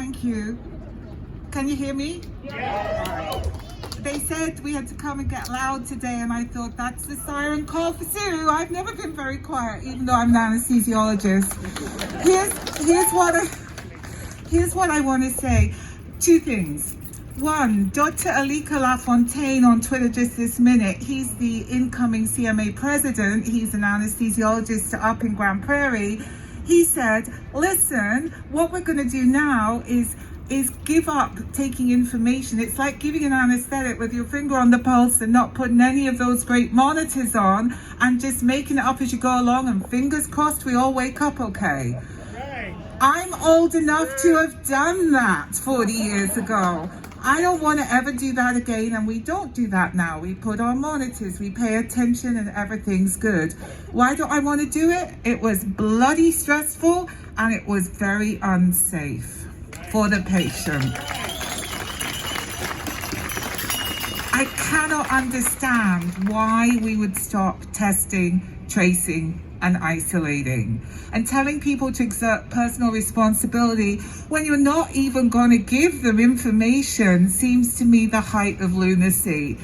Thank you. Can you hear me? Yeah. They said we had to come and get loud today, and I thought that's the siren call for Sue. I've never been very quiet, even though I'm an anesthesiologist. Here's what I want to say. Two things. One, Dr. Alika Lafontaine on Twitter just this minute. He's the incoming CMA president. He's an anesthesiologist up in Grand Prairie. He said, listen, what we're going to do now is give up taking information. It's like giving an anesthetic with your finger on the pulse and not putting any of those great monitors on and just making it up as you go along, and fingers crossed we all wake up okay. I'm old enough to have done that 40 years ago. I don't want to ever do that again, and we don't do that now. We put on monitors, we pay attention, and everything's good. Why don't I want to do it? It was bloody stressful, and it was very unsafe for the patient. I cannot understand why we would stop testing, tracing, and isolating, and telling people to exert personal responsibility when you're not even going to give them information seems to me the height of lunacy.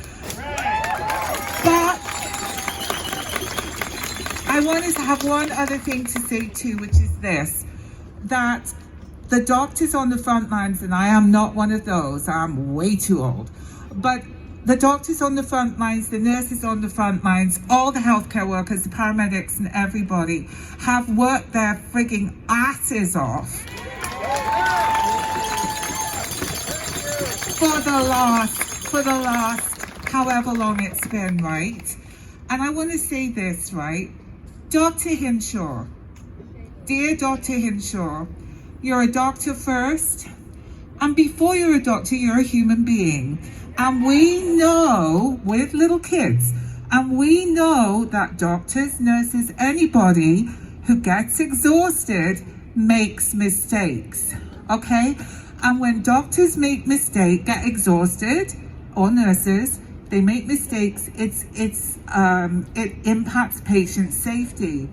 But I wanted to have one other thing to say too, which is this, that the doctors on the front lines, and I am not one of those, I'm way too old, but the doctors on the front lines, the nurses on the front lines, all the healthcare workers, the paramedics and everybody have worked their frigging asses off for the last however long it's been, right? And I want to say this, right? Dr. Hinshaw, dear Dr. Hinshaw, you're a doctor first, and before you're a doctor, you're a human being. And we know, with little kids, and we know that doctors, nurses, anybody who gets exhausted makes mistakes, okay? And when doctors make mistakes, get exhausted, or nurses, they make mistakes, it impacts patient safety.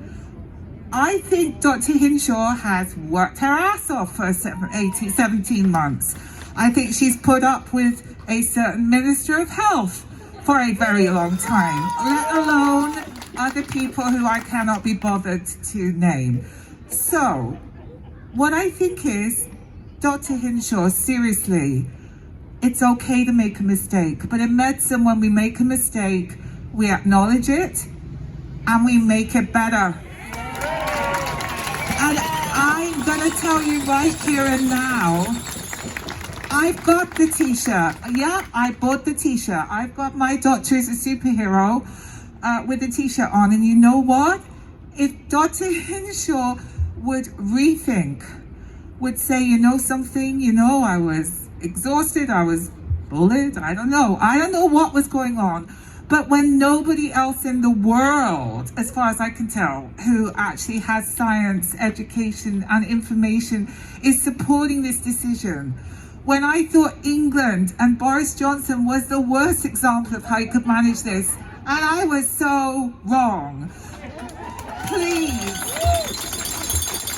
I think Dr. Hinshaw has worked her ass off for 17 months. I think she's put up with a certain Minister of Health for a very long time, let alone other people who I cannot be bothered to name. So, what I think is, Dr. Hinshaw, seriously, it's okay to make a mistake, but in medicine, when we make a mistake, we acknowledge it and we make it better. And I'm gonna tell you right here and now, I've got the t-shirt. Yeah, I bought the t-shirt. I've got my doctor is a superhero with the t-shirt on. And you know what? If Dr. Hinshaw would rethink, would say, you know something, I was exhausted, I was bullied, I don't know what was going on. But when nobody else in the world, as far as I can tell, who actually has science, education, and information is supporting this decision, when I thought England and Boris Johnson was the worst example of how you could manage this, and I was so wrong. Please,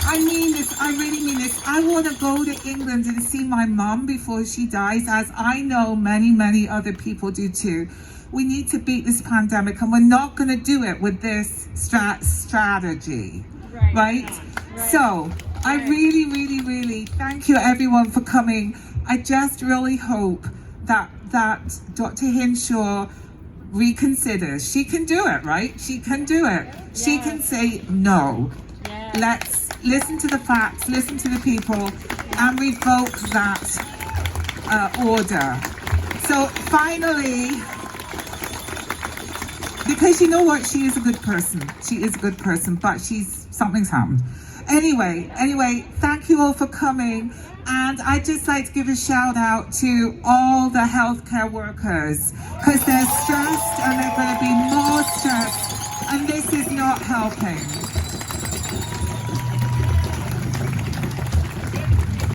I mean this, I really mean this. I want to go to England and see my mum before she dies, as I know many, many other people do too. We need to beat this pandemic, and we're not going to do it with this strategy, right? So, I really, really, really thank you everyone for coming. I just really hope that Dr. Hinshaw reconsiders. She can do it, right? She can do it. Yes. She can say no. Yes. Let's listen to the facts, listen to the people, and revoke that order. So finally, because you know what? She is a good person. She is a good person, but something's happened. Anyway, thank you all for coming. And I'd just like to give a shout out to all the healthcare workers, because they're stressed and they're going to be more stressed, and this is not helping.